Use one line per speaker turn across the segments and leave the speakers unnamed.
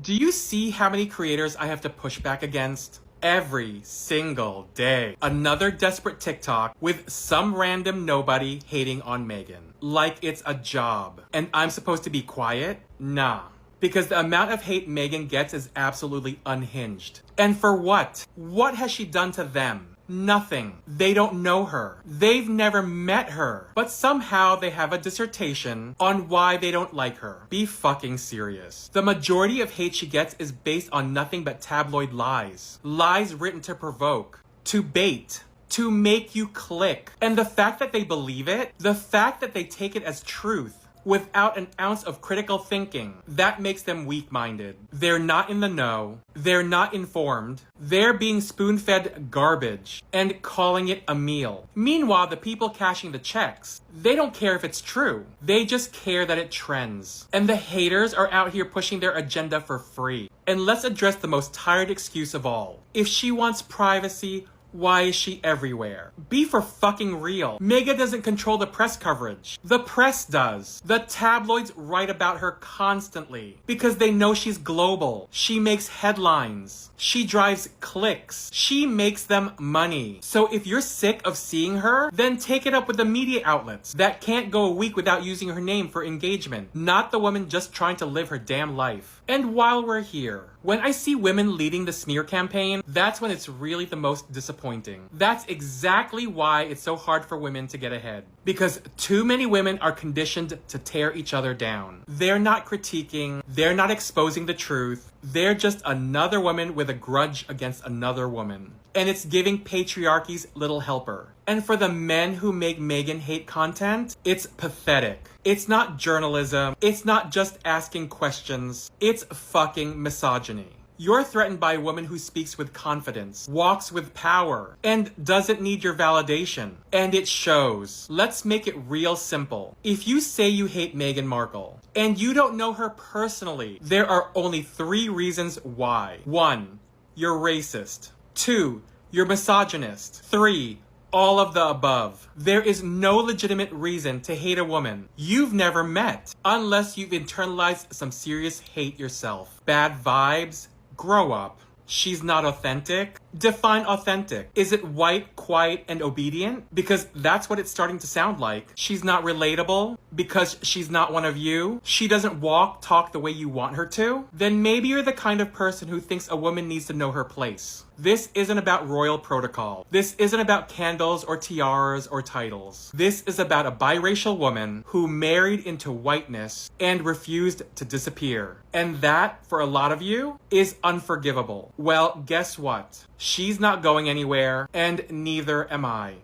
Do you see how many creators I have to push back against? Every single day. Another desperate TikTok with some random nobody hating on Meghan. Like it's a job. And I'm supposed to be quiet? Nah. Because the amount of hate Meghan gets is absolutely unhinged. And for what? What has she done to them? Nothing. They don't know her. They've never met her. But somehow they have a dissertation on why they don't like her. Be fucking serious. The majority of hate she gets is based on nothing but tabloid lies. Lies written to provoke, to bait, to make you click. And the fact that they believe it, the fact that they take it as truth, without an ounce of critical thinking, that makes them weak-minded. They're not in the know. They're not informed. They're being spoon-fed garbage and calling it a meal. Meanwhile, the people cashing the checks, they don't care if it's true. They just care that it trends. And the haters are out here pushing their agenda for free. And let's address the most tired excuse of all. If she wants privacy, why is she everywhere? Be for fucking real. Meghan doesn't control the press coverage. The press does. The tabloids write about her constantly because they know she's global. She makes headlines. She drives clicks. She makes them money. So if you're sick of seeing her, then take it up with the media outlets that can't go a week without using her name for engagement. Not the woman just trying to live her damn life. And while we're here, when I see women leading the smear campaign, that's when it's really the most disappointing. That's exactly why it's so hard for women to get ahead. Because too many women are conditioned to tear each other down. They're not critiquing, they're not exposing the truth, they're just another woman with a grudge against another woman. And it's giving patriarchy's little helper. And for the men who make Meghan hate content, it's pathetic. It's not journalism. It's not just asking questions. It's fucking misogyny. You're threatened by a woman who speaks with confidence, walks with power, and doesn't need your validation. And it shows. Let's make it real simple. If you say you hate Meghan Markle, and you don't know her personally, there are only 3 reasons why. 1, you're racist. 2, you're misogynist. 3, all of the above. There is no legitimate reason to hate a woman you've never met, unless you've internalized some serious hate yourself. Bad vibes? Grow up. She's not authentic? Define authentic. Is it white, quiet, and obedient? Because that's what it's starting to sound like. She's not relatable? Because she's not one of you? She doesn't walk, talk the way you want her to? Then maybe you're the kind of person who thinks a woman needs to know her place. This isn't about royal protocol. This isn't about candles or tiaras or titles. This is about a biracial woman who married into whiteness and refused to disappear. And that, for a lot of you, is unforgivable. Well, guess what? She's not going anywhere, and neither am I.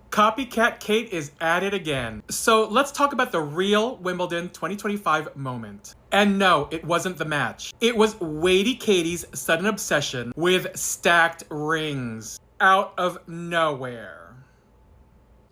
Copycat Kate is at it again. So let's talk about the real Wimbledon 2025 moment. And no, it wasn't the match. It was Wadey Katie's sudden obsession with stacked rings out of nowhere.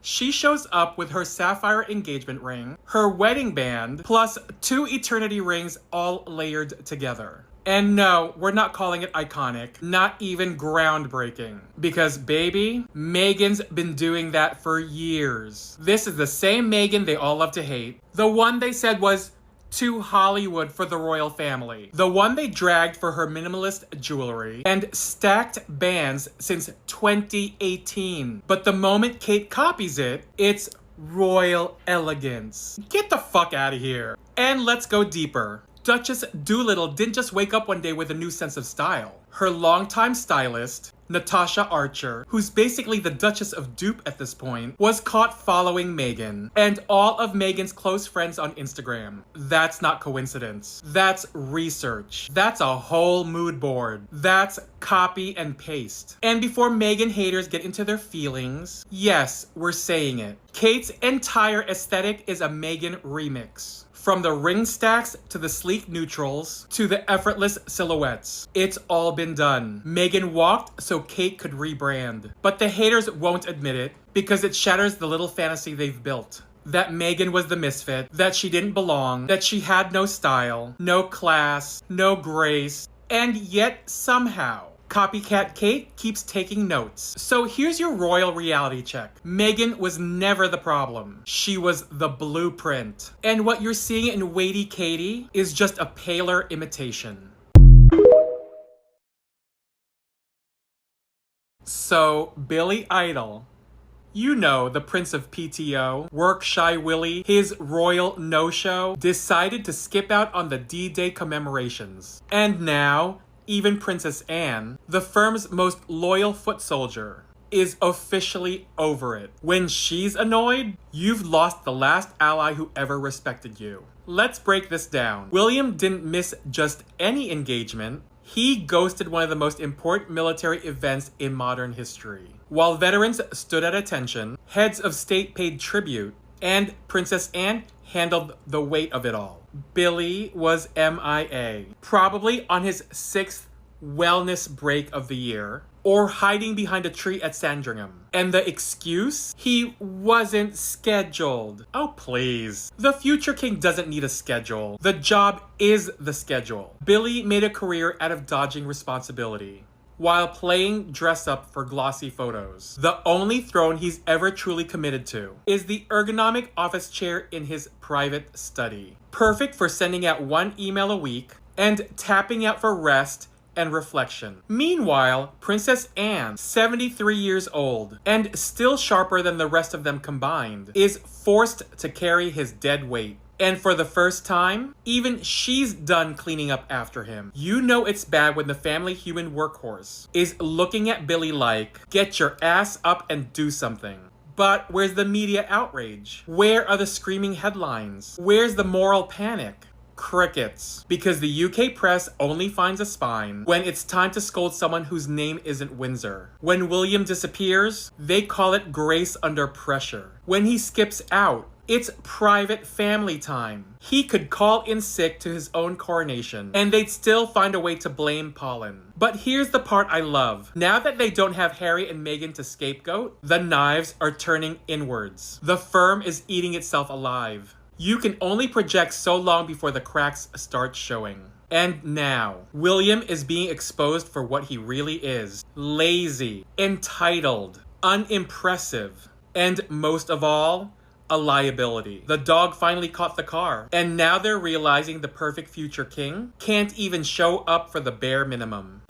She shows up with her sapphire engagement ring, her wedding band, plus 2 eternity rings all layered together. And no, we're not calling it iconic, not even groundbreaking. Because baby, Meghan's been doing that for years. This is the same Meghan they all love to hate. The one they said was too Hollywood for the royal family. The one they dragged for her minimalist jewelry and stacked bands since 2018. But the moment Kate copies it, it's royal elegance. Get the fuck out of here. And let's go deeper. Duchess Doolittle didn't just wake up one day with a new sense of style. Her longtime stylist, Natasha Archer, who's basically the Duchess of Dupe at this point, was caught following Meghan and all of Meghan's close friends on Instagram. That's not coincidence. That's research. That's a whole mood board. That's copy and paste. And before Meghan haters get into their feelings, yes, we're saying it. Kate's entire aesthetic is a Meghan remix. From the ring stacks to the sleek neutrals to the effortless silhouettes, it's all been done. Meghan walked so Kate could rebrand. But the haters won't admit it because it shatters the little fantasy they've built. That Meghan was the misfit, that she didn't belong, that she had no style, no class, no grace, and yet somehow Copycat Kate keeps taking notes. So here's your royal reality check. Meghan was never the problem. She was the blueprint. And what you're seeing in Wadey Katie is just a paler imitation. So, Billy Idol, you know, the Prince of PTO, work-shy Willie, his royal no-show, decided to skip out on the D-Day commemorations. And now, even Princess Anne, the firm's most loyal foot soldier, is officially over it. When she's annoyed, you've lost the last ally who ever respected you. Let's break this down. William didn't miss just any engagement. He ghosted one of the most important military events in modern history. While veterans stood at attention, heads of state paid tribute, and Princess Anne handled the weight of it all. Billy was MIA, probably on his 6th wellness break of the year, or hiding behind a tree at Sandringham. And the excuse? He wasn't scheduled. Oh, please. The future king doesn't need a schedule. The job is the schedule. Billy made a career out of dodging responsibility while playing dress up for glossy photos. The only throne he's ever truly committed to is the ergonomic office chair in his private study. Perfect for sending out one email a week and tapping out for rest and reflection. Meanwhile, Princess Anne, 73 years old and still sharper than the rest of them combined, is forced to carry his dead weight. And for the first time, even she's done cleaning up after him. You know it's bad when the family human workhorse is looking at Billy like, get your ass up and do something. But where's the media outrage? Where are the screaming headlines? Where's the moral panic? Crickets. Because the UK press only finds a spine when it's time to scold someone whose name isn't Windsor. When William disappears, they call it grace under pressure. When he skips out, it's private family time. He could call in sick to his own coronation, and they'd still find a way to blame pollen. But here's the part I love. Now that they don't have Harry and Meghan to scapegoat, the knives are turning inwards. The firm is eating itself alive. You can only project so long before the cracks start showing. And now, William is being exposed for what he really is. Lazy, entitled, unimpressive, and most of all, a liability. The dog finally caught the car, and now they're realizing the perfect future king can't even show up for the bare minimum.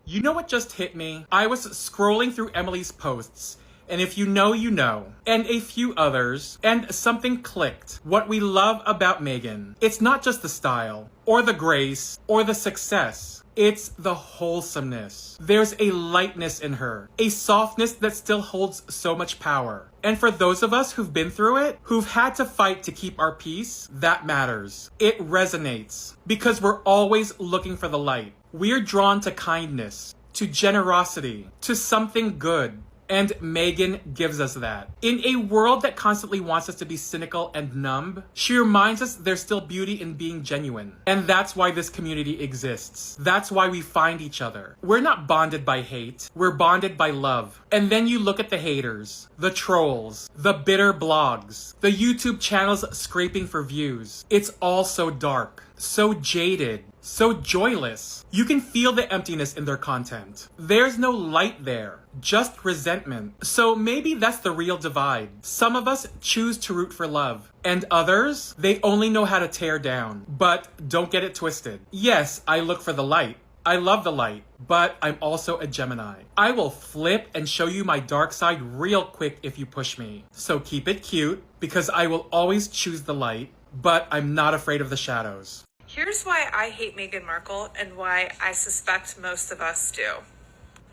You know what just hit me? I was scrolling through Emily's posts, and if you know, you know, and a few others, and something clicked. What we love about Meghan, it's not just the style, or the grace, or the success. It's the wholesomeness. There's a lightness in her, a softness that still holds so much power. And for those of us who've been through it, who've had to fight to keep our peace, that matters. It resonates, because we're always looking for the light. We're drawn to kindness, to generosity, to something good. And Meghan gives us that. In a world that constantly wants us to be cynical and numb, she reminds us there's still beauty in being genuine. And that's why this community exists. That's why we find each other. We're not bonded by hate. We're bonded by love. And then you look at the haters, the trolls, the bitter blogs, the YouTube channels scraping for views. It's all so dark, so jaded, so joyless. You can feel the emptiness in their content. There's no light there, just resentment. So maybe that's the real divide. Some of us choose to root for love, and others, they only know how to tear down. But don't get it twisted. Yes, I look for the light. I love the light, but I'm also a Gemini. I will flip and show you my dark side real quick if you push me. So keep it cute, because I will always choose the light, but I'm not afraid of the shadows.
Here's why I hate Meghan Markle and why I suspect most of us do.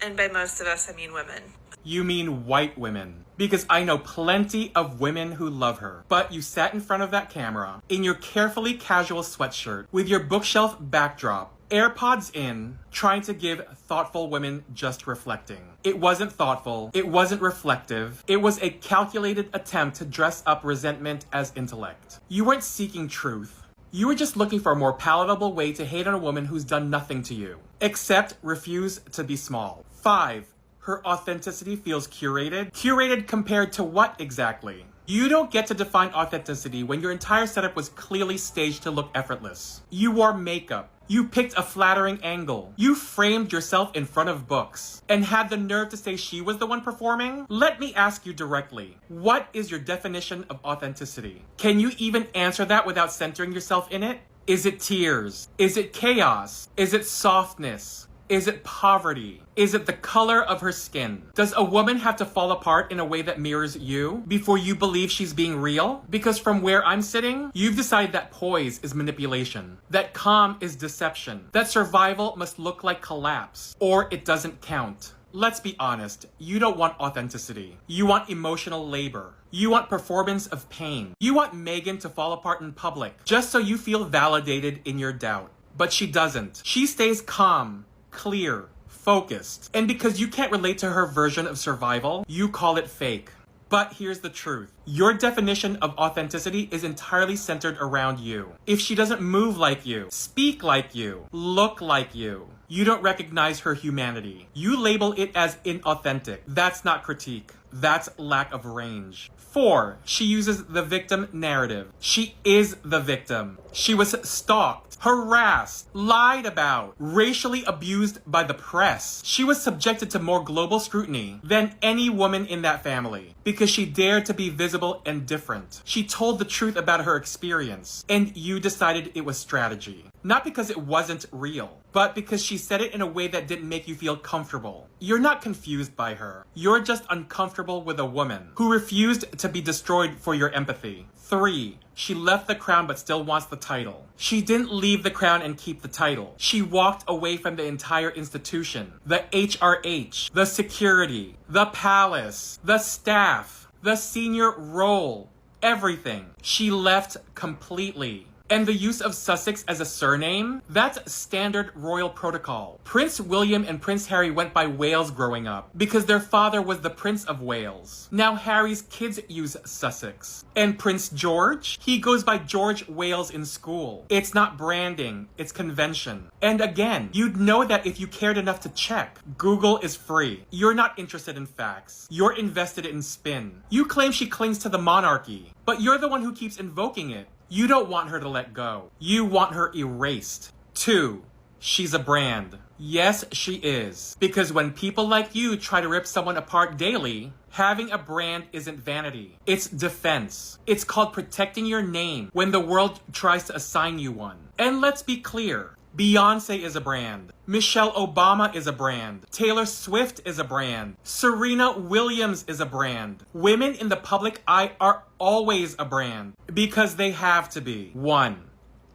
And by most of us, I mean women.
You mean white women. Because I know plenty of women who love her. But you sat in front of that camera, in your carefully casual sweatshirt, with your bookshelf backdrop, AirPods in, trying to give thoughtful women just reflecting. It wasn't thoughtful. It wasn't reflective. It was a calculated attempt to dress up resentment as intellect. You weren't seeking truth. You were just looking for a more palatable way to hate on a woman who's done nothing to you, except refuse to be small. 5. Her authenticity feels curated. Curated compared to what exactly? You don't get to define authenticity when your entire setup was clearly staged to look effortless. You wore makeup. You picked a flattering angle. You framed yourself in front of books and had the nerve to say she was the one performing? Let me ask you directly, what is your definition of authenticity? Can you even answer that without centering yourself in it? Is it tears? Is it chaos? Is it softness? Is it poverty? Is it the color of her skin? Does a woman have to fall apart in a way that mirrors you before you believe she's being real? Because from where I'm sitting, you've decided that poise is manipulation, that calm is deception, that survival must look like collapse, or it doesn't count. Let's be honest, you don't want authenticity. You want emotional labor. You want performance of pain. You want Meghan to fall apart in public, just so you feel validated in your doubt. But she doesn't. She stays calm, clear, focused. And because you can't relate to her version of survival, you call it fake. But here's the truth. Your definition of authenticity is entirely centered around you. If she doesn't move like you, speak like you, look like you, you don't recognize her humanity. You label it as inauthentic. That's not critique. That's lack of range. 4. She uses the victim narrative. She is the victim. She was stalked, harassed, lied about, racially abused by the press. She was subjected to more global scrutiny than any woman in that family because she dared to be visible and different. She told the truth about her experience, and you decided it was strategy. Not because it wasn't real, but because she said it in a way that didn't make you feel comfortable. You're not confused by her. You're just uncomfortable with a woman who refused to be destroyed for your empathy. 3. She left the crown but still wants the title. She didn't leave the crown and keep the title. She walked away from the entire institution. The HRH, the security, the palace, the staff, the senior role, everything. She left completely. And the use of Sussex as a surname? That's standard royal protocol. Prince William and Prince Harry went by Wales growing up because their father was the Prince of Wales. Now Harry's kids use Sussex. And Prince George? He goes by George Wales in school. It's not branding, it's convention. And again, you'd know that if you cared enough to check. Google is free. You're not interested in facts. You're invested in spin. You claim she clings to the monarchy, but you're the one who keeps invoking it. You don't want her to let go. You want her erased. 2. She's a brand. Yes, she is. Because when people like you try to rip someone apart daily, having a brand isn't vanity. It's defense. It's called protecting your name when the world tries to assign you one. And let's be clear. Beyonce is a brand. Michelle Obama is a brand. Taylor Swift is a brand. Serena Williams is a brand. Women in the public eye are always a brand because they have to be. 1.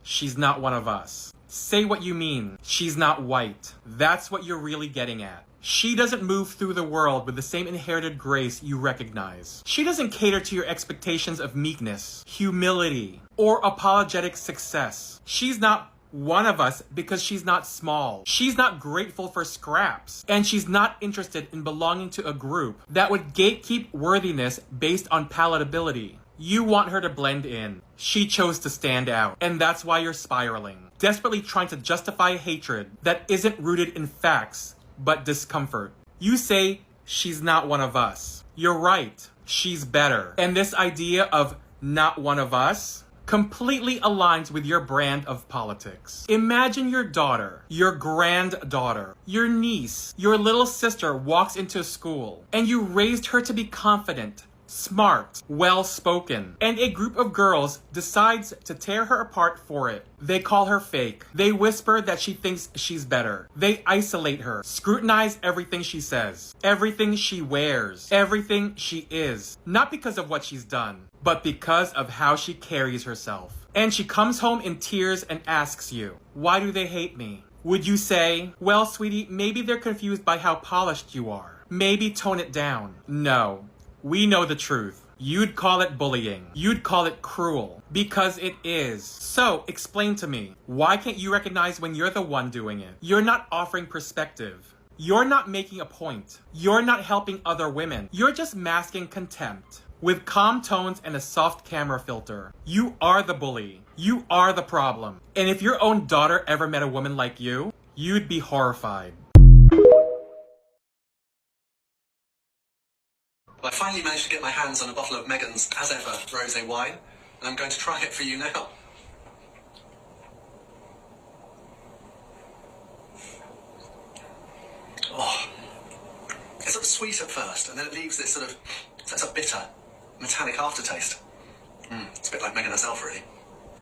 She's not one of us. Say what you mean. She's not white. That's what you're really getting at. She doesn't move through the world with the same inherited grace you recognize. She doesn't cater to your expectations of meekness, humility, or apologetic success. She's not one of us because she's not small. She's not grateful for scraps. And she's not interested in belonging to a group that would gatekeep worthiness based on palatability. You want her to blend in. She chose to stand out. And that's why you're spiraling. Desperately trying to justify hatred that isn't rooted in facts, but discomfort. You say, she's not one of us. You're right. She's better. And this idea of not one of us completely aligns with your brand of politics. Imagine your daughter, your granddaughter, your niece, your little sister walks into school and you raised her to be confident, smart, well-spoken, and a group of girls decides to tear her apart for it. They call her fake. They whisper that she thinks she's better. They isolate her, scrutinize everything she says, everything she wears, everything she is. Not because of what she's done, but because of how she carries herself. And she comes home in tears and asks you, why do they hate me? Would you say, well, sweetie, maybe they're confused by how polished you are. Maybe tone it down. No. We know the truth. You'd call it bullying. You'd call it cruel. Because it is. So, explain to me, why can't you recognize when you're the one doing it? You're not offering perspective. You're not making a point. You're not helping other women. You're just masking contempt with calm tones and a soft camera filter. You are the bully. You are the problem. And if your own daughter ever met a woman like you, you'd be horrified.
Well, I finally managed to get my hands on a bottle of Meghan's, as ever, rosé wine, and I'm going to try it for you now. Oh, it's sort of sweet at first, and then it leaves this sort of bitter, metallic aftertaste. It's a bit like Meghan herself, really.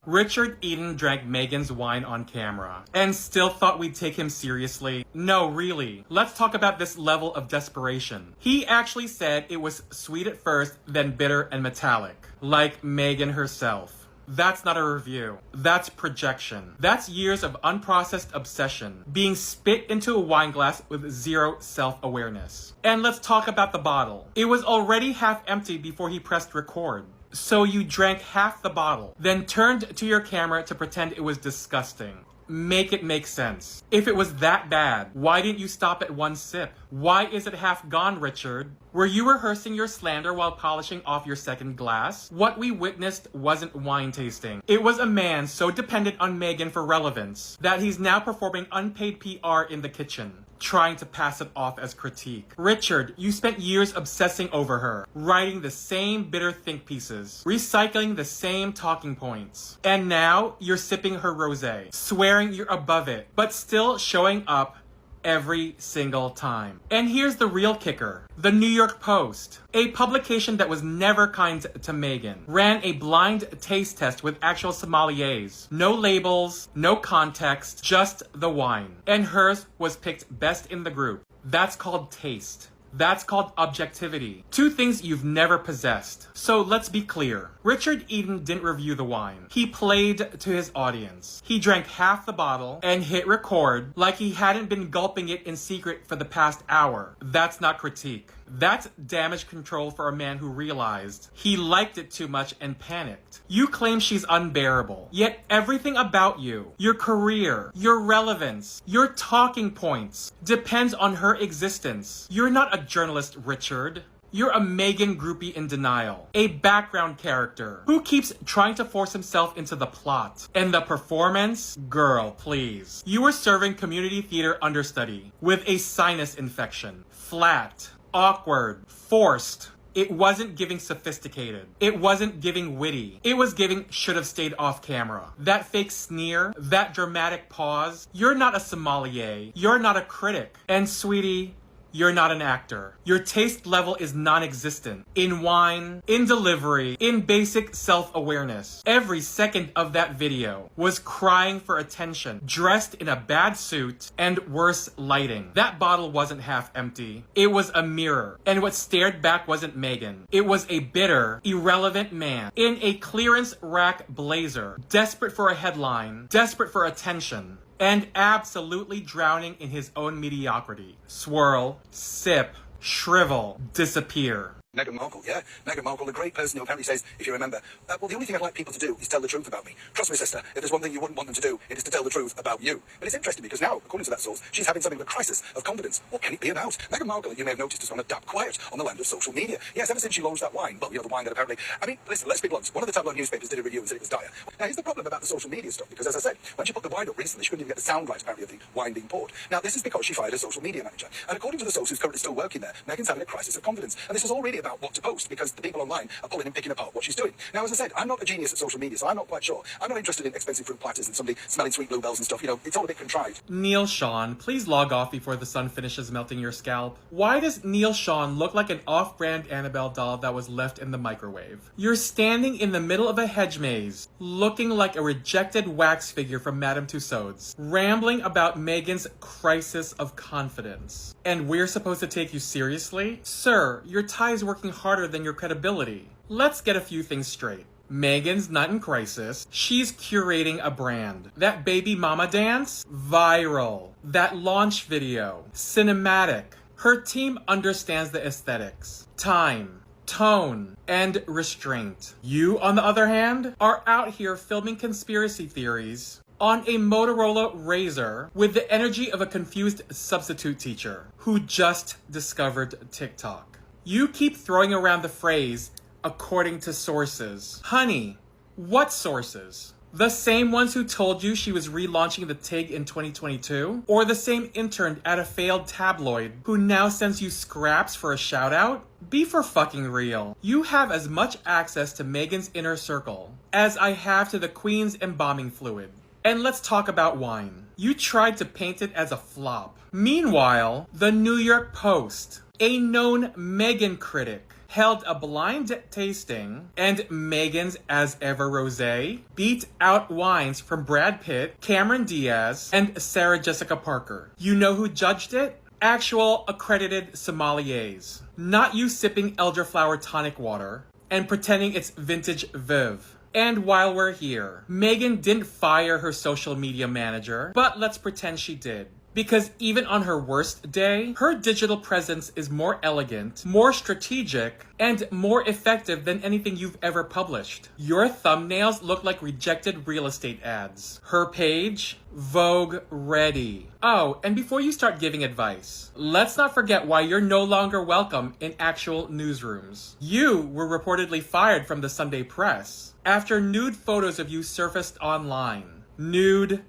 Richard Eden drank Meghan's wine on camera and still thought we'd take him seriously. No, really. Let's talk about this level of desperation. He actually said it was sweet at first, then bitter and metallic, like Meghan herself. That's not a review. That's projection. That's years of unprocessed obsession being spit into a wine glass with zero self-awareness. And let's talk about the bottle. It was already half empty before he pressed record. So you drank half the bottle, then turned to your camera to pretend it was disgusting. Make it make sense. If it was that bad, why didn't you stop at one sip? Why is it half gone, Richard? Were you rehearsing your slander while polishing off your second glass? What we witnessed wasn't wine tasting. It was a man so dependent on Meghan for relevance that he's now performing unpaid PR in the kitchen, trying to pass it off as critique. Richard, you spent years obsessing over her, writing the same bitter think pieces, recycling the same talking points. And now you're sipping her rosé, swearing you're above it, but still showing up every single time. And here's the real kicker. The New York Post, a publication that was never kind to Meghan, ran a blind taste test with actual sommeliers. No labels, no context, just the wine. And hers was picked best in the group. That's called taste. That's called objectivity. Two things you've never possessed. So let's be clear. Richard Eden didn't review the wine. He played to his audience. He drank half the bottle and hit record like he hadn't been gulping it in secret for the past hour. That's not critique. That's damage control for a man who realized he liked it too much and panicked. You claim she's unbearable, yet everything about you, your career, your relevance, your talking points, depends on her existence. You're not a journalist, Richard. You're a Meghan groupie in denial. A background character who keeps trying to force himself into the plot. And the performance? Girl, please. You were serving community theater understudy with a sinus infection. Flat. Awkward. Forced. It wasn't giving sophisticated. It wasn't giving witty. It was giving should have stayed off camera. That fake sneer, that dramatic pause. You're not a sommelier. You're not a critic. And sweetie, you're not an actor. Your taste level is non-existent. In wine, in delivery, in basic self-awareness. Every second of that video was crying for attention, dressed in a bad suit and worse lighting. That bottle wasn't half empty. It was a mirror. And what stared back wasn't Meghan. It was a bitter, irrelevant man in a clearance rack blazer, desperate for a headline, desperate for attention, and absolutely drowning in his own mediocrity. Swirl, sip, shrivel, disappear.
Meghan Markle, yeah. Meghan Markle, the great person who apparently says, if you remember, well, the only thing I'd like people to do is tell the truth about me. Trust me, sister, if there's one thing you wouldn't want them to do, it is to tell the truth about you. But it's interesting because now, according to that source, she's having something of a crisis of confidence. What can it be about? Meghan Markle, you may have noticed, has gone a dab quiet on the land of social media. Yes, ever since she launched that wine, well, the wine that apparently... I mean, listen, let's be blunt. One of the tabloid newspapers did a review and said it was dire. Now, here's the problem about the social media stuff, because as I said, when she put the wine up recently, she couldn't even get the sound right, apparently, of the wine being poured. Now, this is because she fired a social media manager. And according to the source who's currently still working there, Meghan's having a crisis of confidence. And this is all really about what to post, because the people online are pulling and picking apart what she's doing. Now, as I said, I'm not a genius at social media, so I'm not quite sure. I'm not interested in expensive fruit platters and somebody smelling sweet bluebells and stuff. You know, it's all a bit contrived.
Neil Sean, please log off before the sun finishes melting your scalp. Why does Neil Sean look like an off-brand Annabelle doll that was left in the microwave? You're standing in the middle of a hedge maze, looking like a rejected wax figure from Madame Tussauds, rambling about Meghan's crisis of confidence. And we're supposed to take you seriously? Sir, your tie is working harder than your credibility. Let's get a few things straight. Meghan's not in crisis. She's curating a brand. That baby mama dance? Viral. That launch video? Cinematic. Her team understands the aesthetics, time, tone, and restraint. You, on the other hand, are out here filming conspiracy theories on a Motorola Razr with the energy of a confused substitute teacher who just discovered TikTok. You keep throwing around the phrase, according to sources. Honey, what sources? The same ones who told you she was relaunching the TIG in 2022? Or the same intern at a failed tabloid who now sends you scraps for a shout out? Be for fucking real. You have as much access to Meghan's inner circle as I have to the Queen's embalming fluid. And let's talk about wine. You tried to paint it as a flop. Meanwhile, the New York Post, a known Meghan critic, held a blind tasting, and Meghan's As Ever Rosé beat out wines from Brad Pitt, Cameron Diaz, and Sarah Jessica Parker. You know who judged it? Actual accredited sommeliers. Not you sipping elderflower tonic water and pretending it's vintage Viv. And while we're here, Meghan didn't fire her social media manager, but let's pretend she did. Because even on her worst day, her digital presence is more elegant, more strategic, and more effective than anything you've ever published. Your thumbnails look like rejected real estate ads. Her page? Vogue ready. Oh, and before you start giving advice, let's not forget why you're no longer welcome in actual newsrooms. You were reportedly fired from the Sunday Press after nude photos of you surfaced online. Nude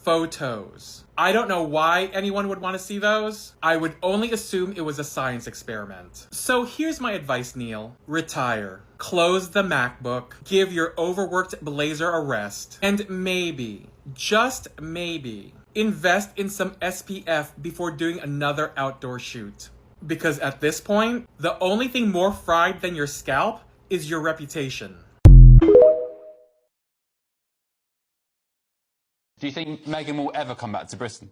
photos. I don't know why anyone would want to see those. I would only assume it was a science experiment. So here's my advice, Neil. Retire. Close the MacBook. Give your overworked blazer a rest. And maybe, just maybe, invest in some SPF before doing another outdoor shoot. Because at this point, the only thing more fried than your scalp is your reputation.
Do you think Meghan will ever come back to Britain?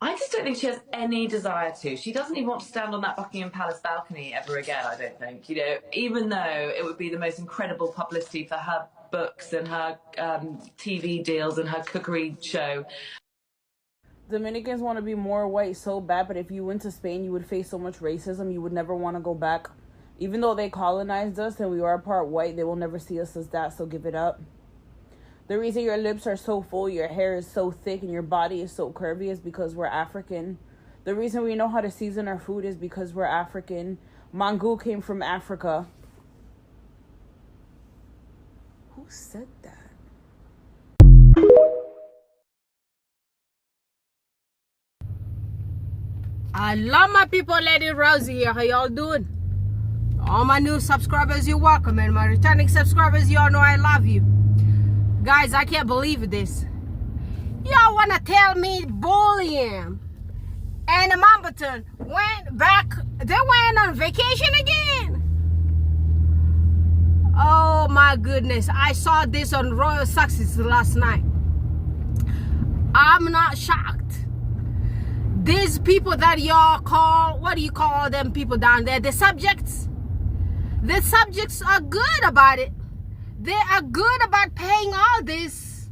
I just don't think she has any desire to. She doesn't even want to stand on that Buckingham Palace balcony ever again, I don't think. You know, even though it would be the most incredible publicity for her books and her TV deals and her cookery show.
Dominicans want to be more white so bad, but if you went to Spain, you would face so much racism, you would never want to go back. Even though they colonized us and we are part white, they will never see us as that, so give it up. The reason your lips are so full, your hair is so thick, and your body is so curvy is because we're African. The reason we know how to season our food is because we're African. Mango came from Africa. Who said that?
I love my people, Lady Rosie here. How y'all doing? All my new subscribers, you're welcome. And my returning subscribers, y'all know I love you. Guys, I can't believe this. Y'all want to tell me Bullion and Mumberton went back, they went on vacation again? Oh my goodness. I saw this on Royal Sussex last night. I'm not shocked. These people that y'all call, what do you call them people down there? The subjects are good about it. They are good about paying all this.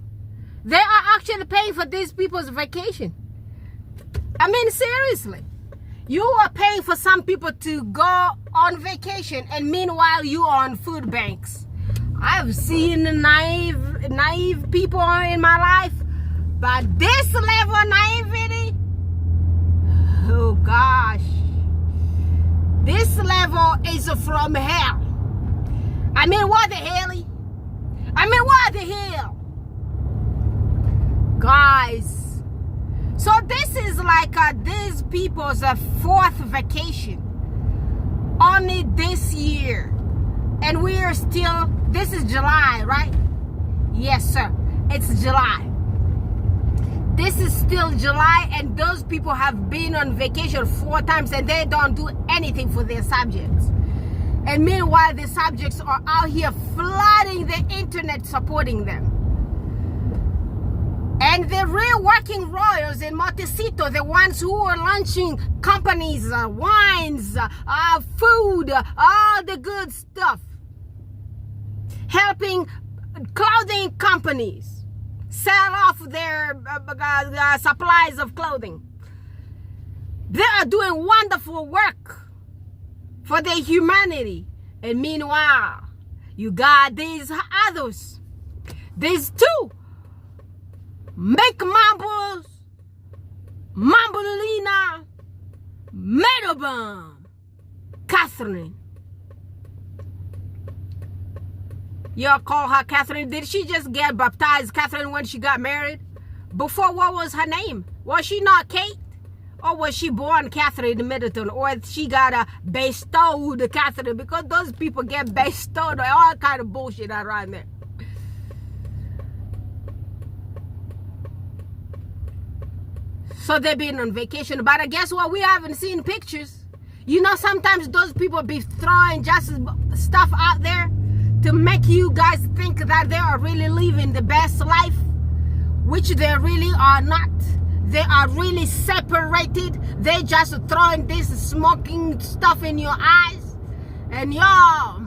They are actually paying for these people's vacation. I mean, seriously. You are paying for some people to go on vacation, and meanwhile you are on food banks. I've seen naive people in my life, but this level of naivety, oh gosh. This level is from hell. I mean, what the hell? What the hell? Guys, so this is like these people's fourth vacation only this year. And we are still, this is July, right? Yes, sir. It's July. This is still July, and those people have been on vacation 4 times and they don't do anything for their subjects. And meanwhile, the subjects are out here flooding the internet supporting them. And the real working royals in Montecito, the ones who are launching companies, wines, food, all the good stuff, helping clothing companies sell off their supplies of clothing. They are doing wonderful work for the humanity. And meanwhile, you got these others, these two, Make Mumbles, Mumbleina, Meadowbomb, Catherine. Y'all call her Catherine. Did she just get baptized Catherine when she got married? Before, what was her name? Was she not Kate? Or was she born Catherine Middleton? Or she got bestowed Catherine? Because those people get bestowed all kind of bullshit around there. So they've been on vacation. But guess what? We haven't seen pictures. You know, sometimes those people be throwing just stuff out there to make you guys think that they are really living the best life, which they really are not. They are really separated. They just throwing this smoking stuff in your eyes. And y'all,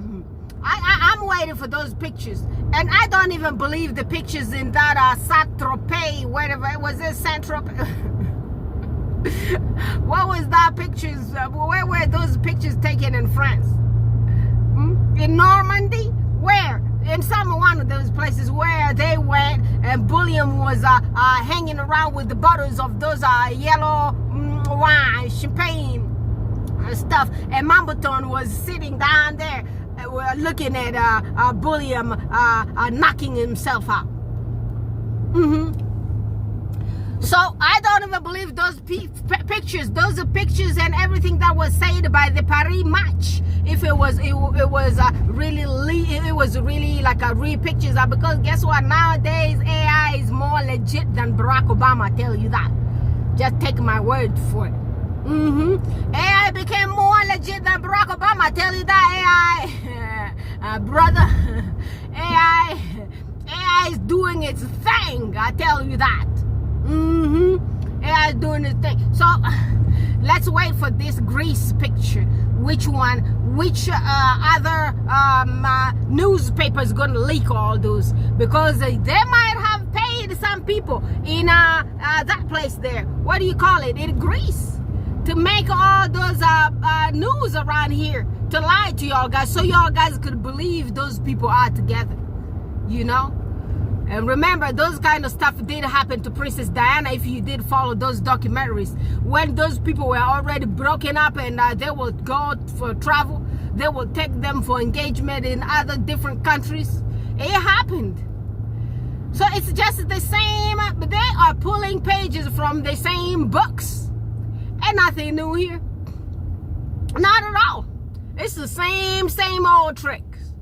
I'm waiting for those pictures. And I don't even believe the pictures in that Saint-Tropez, whatever it was, Saint-Tropez. What was that pictures? Where were those pictures taken in France? In Normandy? Where? In one of those places where they went and William was hanging around with the bottles of those yellow wine, champagne stuff, and Mamboton was sitting down there looking at William knocking himself out. So I don't even believe those pictures. Those are pictures and everything that was said by the Paris match. If it was really like a real pictures. Because guess what? Nowadays AI is more legit than Barack Obama. I tell you that. Just take my word for it. AI became more legit than Barack Obama. I tell you that. AI, brother. AI is doing its thing. I tell you that. AI is doing its thing. So let's wait for this Greece picture. Which one? Which other newspapers gonna leak all those? Because they might have paid some people in that place there. What do you call it? In Greece, to make all those news around here, to lie to y'all guys, so y'all guys could believe those people are together. You know. And remember, those kind of stuff did happen to Princess Diana if you did follow those documentaries. When those people were already broken up and they will go for travel, they will take them for engagement in other different countries. It happened. So it's just the same. They are pulling pages from the same books. And nothing new here. Not at all. It's the same old tricks.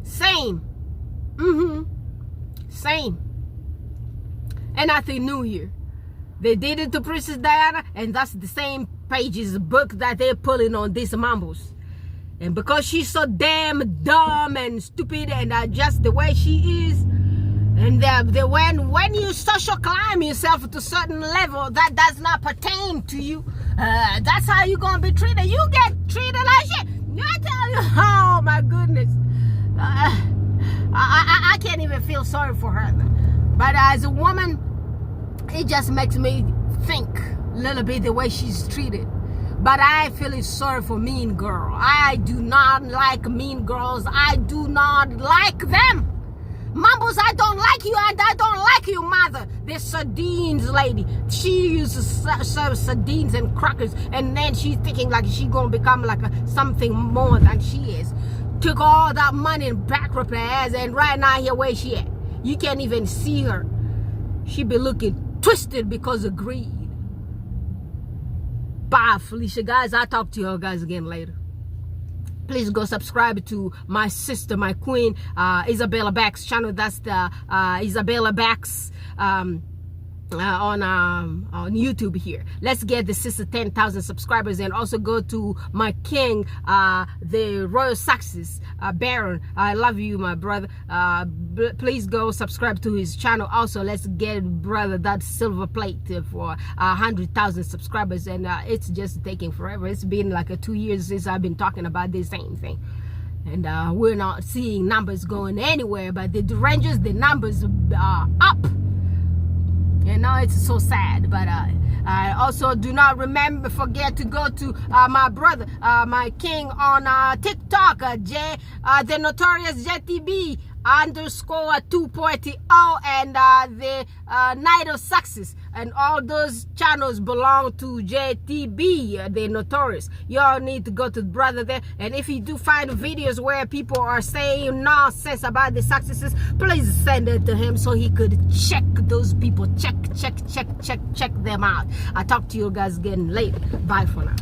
Same. Same. And nothing new here. They did it to Princess Diana, and that's the same pages book that they're pulling on these mambos. And because she's so damn dumb and stupid and just the way she is, and when you social climb yourself to a certain level that does not pertain to you, that's how you're gonna be treated. You get treated like shit. I tell you, oh my goodness. I can't even feel sorry for her. But as a woman, it just makes me think a little bit the way she's treated. But I feel sorry for Mean Girl. I do not like Mean Girls. I do not like them. Mumbles, I don't like you, and I don't like you, mother. This sardines lady. She used to serve sardines and crackers, and then she's thinking like she's gonna become like something more than she is. Took all that money and bankrupt her ass, and right now here where she at. You can't even see her. She be looking twisted because of greed. Bye, Felicia. Guys, I'll talk to you guys again later. Please go subscribe to my sister, my queen, Isabella Bax channel. That's the Isabella Bax on YouTube here. Let's get the sister 10,000 subscribers, and also go to my king, the Royal Sussex Baron. I love you, my brother. Please go subscribe to his channel. Also, let's get brother that silver plate for 100,000 subscribers, and it's just taking forever. It's been like 2 years since I've been talking about the same thing, and we're not seeing numbers going anywhere. But the Rangers, the numbers are up. And now it's so sad. But I also do not forget to go to my brother, my king on TikTok, the Notorious JTB. underscore 2.0 and the Night of Success, and all those channels belong to JTB, the Notorious. Y'all need to go to the brother there, and if you do find videos where people are saying nonsense about the successes, please send it to him so he could check those people, check them out. I'll talk to you guys again later. Bye for now.